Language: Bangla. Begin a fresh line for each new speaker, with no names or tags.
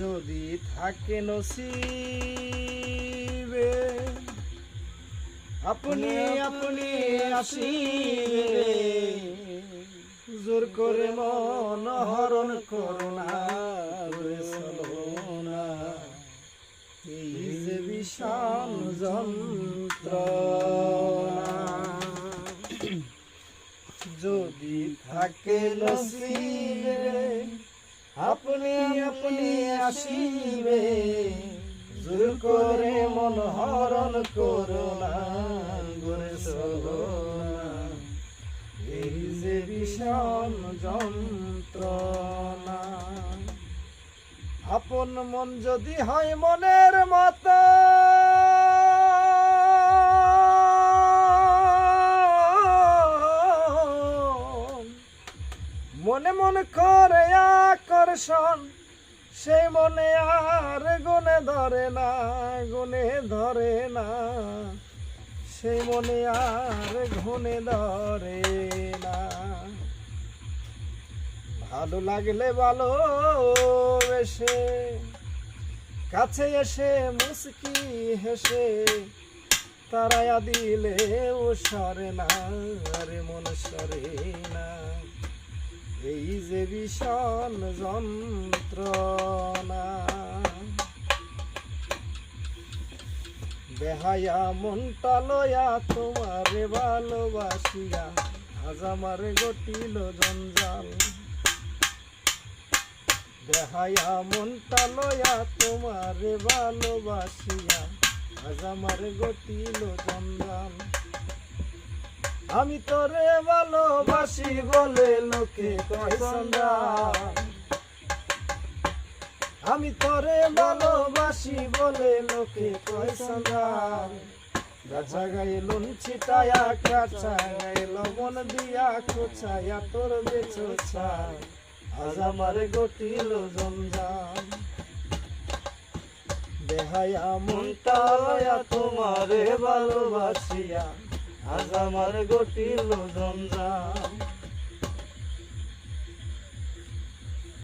যদি থাকে নসিবে আপনি আপনি আসিবে জোর করে মন হরণ করোনা না এই যে বিষম যন্ত্রণা যদি থাকে নসিবে আপনি আপনি আসিবে জোর করে মন হরণ করোনা গরে চলোনা এই যে বিষম যন্ত্রণা আপন মন যদি হয় মনের মতো মনে মনে করে আকর্ষণ সেই মনে আর গুনে ধরে না গুনে ধরে না সেই মনে আর গুনে ধরে না ভালো লাগলে ভালো এসে কাছে এসে মুস্কি হেসে তারায়া দিলে ও সরে না আরে মন সরে না এই যে ভীষণ যন্ত্রণা বেহায়া মনটা লয়া তোমারে ভালোবাসিয়া আজ আমার গটিল জঞ্জাল বেহায়া মনটা লয়া তোমারে ভালোবাসিয়া আজ আমার গটিল জঞ্জাল আমি তোরে ভালোবাসি বলে লোকে কয় সন্ধান আমি তোরে ভালোবাসি বলে লোকে কয় সন্ধান গাছা গায়ে লুন ছিটায়া কাছা গায়ে লবণ দিয়া খোঁচায়া তোর বেচো ছাই আজ আমার গটিল জঞ্জাল বেহায়া মনটা লয়া তোমারে ভালোবাসিয়া আজ আমার গটিল জঞ্জাল